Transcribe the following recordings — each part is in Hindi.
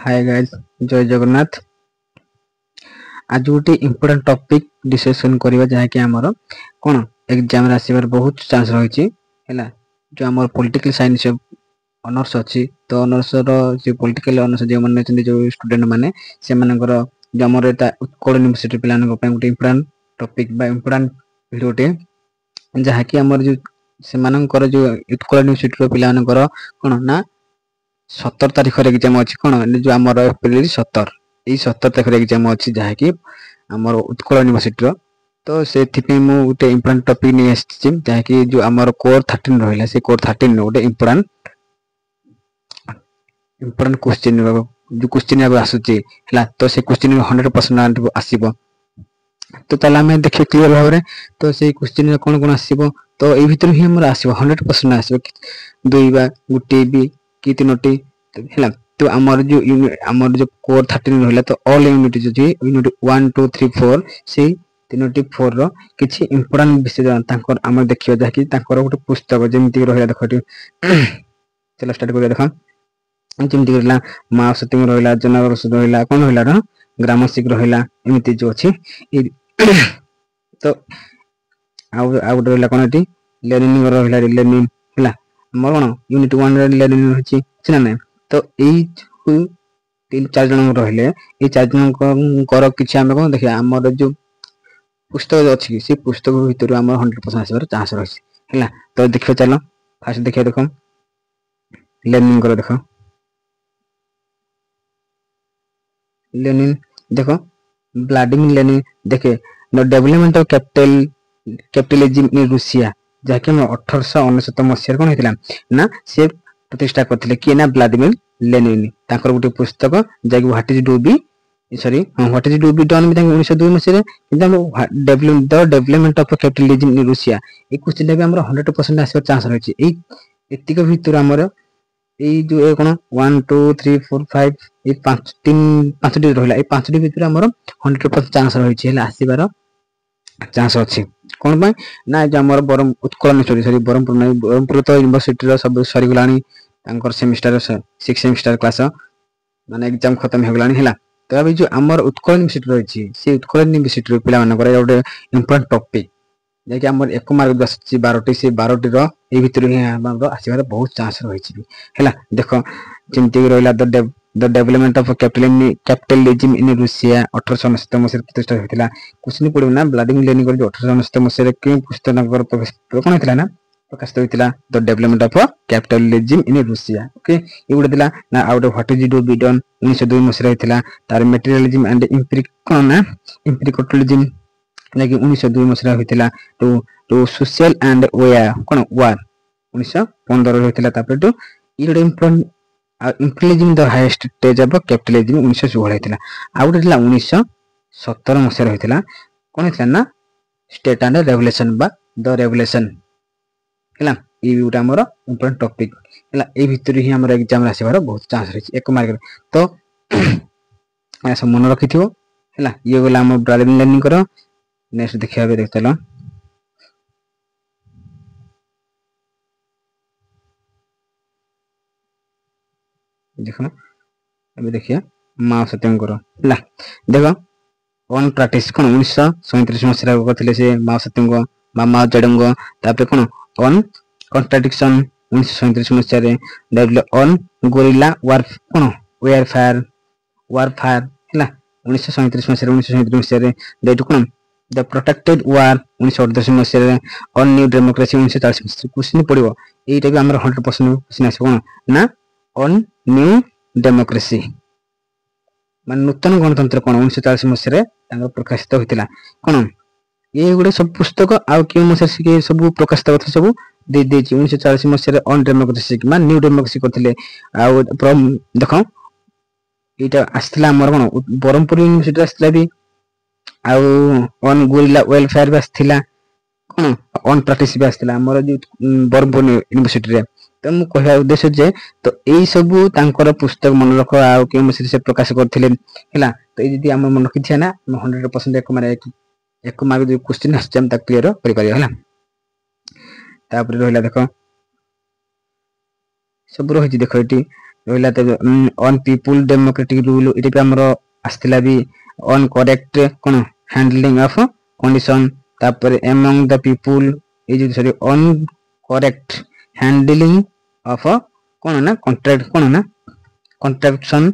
हाय गाइस, जय जगन्नाथ। आज गोटे इंपोर्टेंट टॉपिक डिस्कशन करबा जहा कि हमर कोन एग्जाम रे आसीबार बहुत चांस रहिछि हैला। जो हमर पॉलिटिकल साइंस ऑनर्स अछि तो ऑनर्स रो जे पॉलिटिकल ऑनर्स जे माने चंदी जो स्टूडेंट माने से मानकर जो हमर एटा उत्कल यूनिवर्सिटी प्लान को गोटे इंपोर्टेंट टॉपिक बा इंपोर्टेंट वीडियोटे जहा कि हमर जो से मानकर जो उत्कल यूनिवर्सिटी रो प्लान मानकर कोन ना 17 तारिख रे एग्जाम अछि कोन जो हमर एप्रिल 17 এই 17 तारिख रे एग्जाम अछि जहा कि हमर उत्कल यूनिवर्सिटी रो तो से थिपे मु उटे इंपोर्टेंट टॉपिक नि आछि जहा कि जो हमर कोर 13 रहिला से कोर 13 नो उटे इंपोर्टेंट क्वेश्चन जो क्वेश्चन अब आसुची हला तो से क्वेश्चन 100% आसीबो तो ताला में देखि क्लियर भाबरे तो से क्वेश्चन रे कोन कोन आसीबो तो ए भीतर ही हमर आसीबो 100% आसीबो दुई बा गुटे बी कि तीनोटी हला। तो हमर जो कोर 13 रहला तो ऑल यूनिट जो जी यूनिट 1 2 3 4 से तीनोटी 4 रो किछि इंपोर्टेंट विषय तांकर हमर देखियो जा कि तांकर गोटे पुस्तक जेमति रहला देखो चलो स्टार्ट करिया देखो जेमति रहला मा सत्यम रहला जनरल रहला कोन रहला न ग्रामसिक रहला एमिति जो अछि तो आउट रहला कोनटी लर्निंग रहला लर्निंग हला हमर कोन यूनिट 1 रे लर्निंग होछि छिना नै तो एई तीन चार जन रहले ए चार जन कर किछि हम कोन देखिया हमर जो पुस्तक अछि से पुस्तक भीतर हमर 100% आसीबार चांस रहछि हला। तो देखियो चलो फास्ट देखिया देखो लर्निंग करो देखो लेनिन देखो व्लादिमीर लेनिन देखे the development of capitalism in Russia जाके 1869 मसिया कोन हेतिला ना से प्रतिष्ठा करथिले कि ना व्लादिमीर लेनिन ताकर गुटे पुस्तक जाके what is do be sorry what is do be done में 1902 मसिया किंतु development of capitalism in Russia a question भी हमर 100% आसीबा चांस रहछि ए एतिक भीतर हमर এই जो ए कोन 1 2 3 4 5 ए 5टी रहला ए 5टी भीतर हमर 100% चांस रहि छै आसीबार चांस अछि कोन पय ना जे हमर बरम उत्कल सॉरी बरमपुर तो यूनिवर्सिटी रो सब सरी गलानी तांकर सेमेस्टर 6 सेमेस्टर क्लास माने एग्जाम खत्म हो गलानी हला। तो अभी जो हमर उत्कल यूनिवर्सिटी रहि छै से उत्कल यूनिवर्सिटी रो पिला मन करे ओटे इंपोर्टेंट टॉपिक जेकि हमर 1 मार्क 10 12टी से 12टी रो ए भीतर ही हमर आसीबार बहुत चांस रहि छै हला। देखो चिंती रहला the development of capitalism in Russia 1869 मसिया प्रतिष्ठा होइतिला क्वेश्चन पड़ो ना व्लादिमीर लेनिन जो 1869 मसिया के पुस्तक नगर कोन हेतिला ना प्रकाशित होइतिला the development of capitalism in Russia okay ए गुडे दिला ना out what is do be done 1902 मसिया हेतिला तार मटेरियलिज्म एंड एम्पिरिकलिज्म लेकिन 1902 मसिया होइतिला तो सोशल एंड कोन वार 1915 होइतिला तापर तो इडे imperialism the highest stage of capitalism 1916 हेतिला आउट दिला 1917 मसिया होइतिला कोन हेतिला ना स्टेट एंड रेवोल्यूशन बा द रेवोल्यूशन हला ई उटा हमर इंपोर्टेंट टॉपिक हला ए भीतर ही हमर एग्जाम आसीबार बहुत चांस रही 1 मार्क तो ऐसा मन रखिथियो हला। ये गला हम ड्राइविंग लर्निंग करो नेक्स्ट देखिया देख चलो देखो अभी देखिए माओ सत्यम करो ला देखो वन प्रैक्टिस कोन 1937 मसिया करथिले से माओ सत्यम को माओ जेडंग तापर कोन ऑन कॉन्ट्रडिक्शन 1937 मसिया रे डेवलप ऑन गोरिल्ला वार कोन वारफायर हला 1937 मसिया 1937 मसिया रे डेट कोन द प्रोटेक्टेड वार 1938 मसिया रे ऑन न्यू डेमोक्रेसी 1940 मसिया क्वेश्चन पड़िबो एटा भी हमर 100% क्वेश्चन आसे कोन ना ऑन न्यू डेमोक्रेसी मान नूतन गणतंत्र कोन 1940 मसिया रे प्रकाशित होइतिला कोन ये गुडे सब पुस्तक आ के मसिया के सब प्रकाशित होत सब दे दे 1940 मसिया रे ऑन डेमोक्रेसी मान न्यू डेमोक्रेसी करथिले आ देखो एटा आस्थिला हमर कोन बरमपुर यूनिवर्सिटी आस्थिला भी आ ऑन गोरिल्ला वेलफेयर भी आस्थिला कोन ऑन प्रैक्टिस भी आस्थिला हमर जो बरमपुर यूनिवर्सिटी रे तो मु कहया उद्देश्य जे तो एई सब तांकर पुस्तक मन रख आ के मसिया से प्रकाश करथिले हला। तो ए जदी हम मन रखि ना 100% एक मार्क जो क्वेश्चन आछे हम ता क्लियर करि पारियो हला। तापर रहला देखो सब रही देख ये रहा तेज अन पीपुल डेमोक्रेटिक रूल ये भी आमर आसला भी अन करेक्ट कौन हैंडलिंग ऑफ कंडीशन तापर एमंग द पीपुल ये जो sorry on correct handling of कौन ना कॉन्ट्रैक्ट कौन ना कॉन्ट्रैक्शन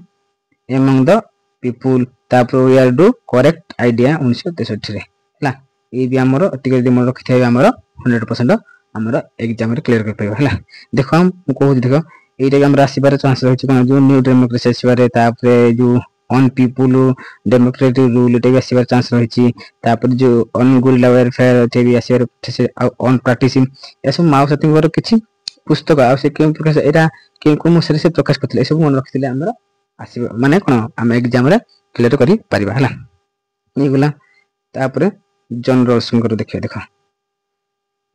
एमंग द पीपुल तापर where do correct idea 1963 रे हला ये भी हमर टिके दि मन रखि थाय हमर 100% हमर एग्जाम रे क्लियर कर पाइबो हला देखो हम कहू देखो एटा के हमरा आसीबार चांस रहछि कोन जो न्यू डेमोक्रेसी आसीबार तापर जो ऑन पीपुल डेमोक्रेटिक रूल एटा भी आसीबार चांस रहछि तापर जो ऑन गुड वेलफेयर एटा भी आसीबार ऑन प्रैक्टिसिंग एसो माउ सतिंग वर किछि पुस्तक आ से केम प्रकाश एटा के को मुसरे से प्रकाश करथिले सब मन रखथिले हमरा आसीबा माने कोन हम एग्जाम रे क्लियर करि परिबा हला ई गला तापर जॉन रॉल्स को देखिए देखो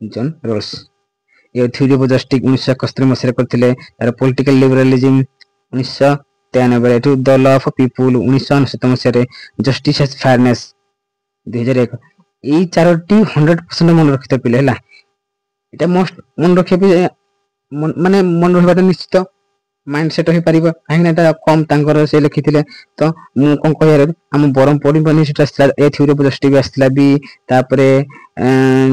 जॉन रॉल्स ये थ्योरी ऑफ जस्टिस 1971 मसिया करथिले तार political liberalism 1993 to the law of people 1969 मसिया जस्टिस एंड फेयरनेस 2001 ई चारोटी 100% मन रखिते पिले हला एटा मोस्ट मन रखे भी माने मन रखबाटा निश्चित माइंड सेट हो पारिबो काहेना एटा कम तांकर से लिखिथिले तो मु कोन कहयार हम बरम पढि बनि सेटा आस्ला ए थ्योरी ऑफ जस्टिस आस्ला भी तापरे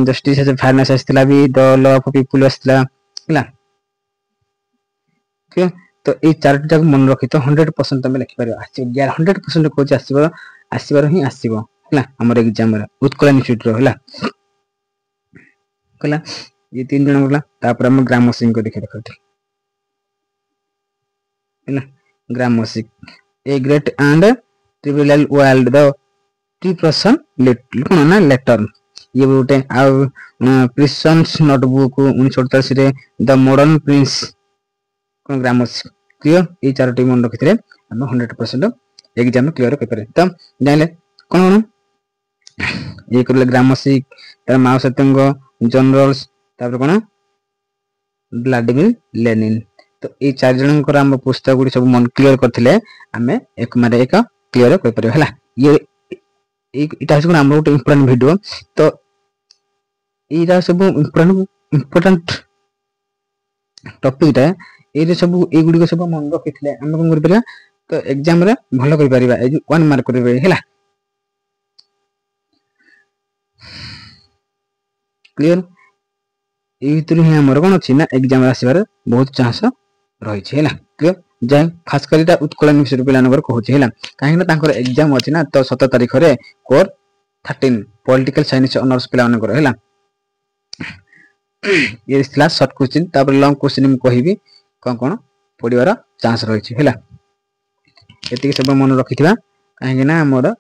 जस्टिस एज फेयरनेस आस्ला भी द लॉ ऑफ पीपल आस्ला हला के तो ए चारटा मन रखि तो 100% तमे लिखि पारिबो आसी 100% कोच आसीबार ही आसीबो हला हमर एग्जाम रे उत्कल इंस्टीट्यूट रो हला कला ये तीन जन बोला तापर हम ग्रामर को देखे देखते है ना ग्रामर a great and trivial world the preparation कोन ना लेटर ये गोटे आ प्रिसन्स नोटबुक 1948 रे द मॉडर्न प्रिंस कोन ग्रामर क्लियर ए चारटी मन रखितरे हम 100% एग्जाम क्लियर कर पारे त जानिले कोन ये करले ग्रामर तार माओ सत्यंग जनरल्स तापर कोन व्लादिमीर लेनिन तो ये चार जन को हम पुस्तक गुडी सब मन क्लियर करथिले हमें एक मारे एक क्लियर कर परियो हला ये इटा सब हम गोटे इंपोर्टेंट वीडियो तो एरा सब इंपोर्टेंट टॉपिक टा ए सब ए गुडी को सब मन रखिथिले हम कोन कर परिया तो एग्जाम रे भलो कर परिबा ए 1 मार्क करबे हला क्लियर ए भितर ही हमर कोन अछि ना एग्जाम आसीबार बहुत चांस रही छे हला क्लियर जाय खास करिटा उत्कल यूनिवर्सिटी पिला नंबर कहूची हला काहे ना तांकर एग्जाम अछि ना तो 17 तारिख रे कोर 13 पॉलिटिकल साइंस ऑनर्स पिला नंबर हला ये क्लास शॉर्ट क्वेश्चन तापर लॉन्ग क्वेश्चन में कहिबी कोन पढिबार चांस रही छे हला एति सब मन रखिथिबा काहे ना हमर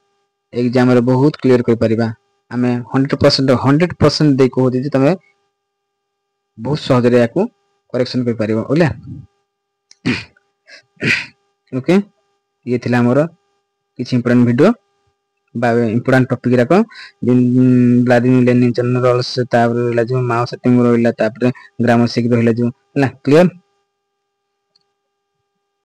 एग्जाम रे बहुत क्लियर कर परिबा हमें 100% दे कहूची तमे बहुत सहज रे याकू करेक्शन कर परिबो ओला ओके ये थिला हमर किछ इंपोर्टेंट वीडियो बा इंपोर्टेंट टॉपिक राको व्लादिमीर लेनिन जनरल्स तापर रहला जो माओ सेतुंग रहला तापर ग्रामर सिक रहला जो हला क्लियर।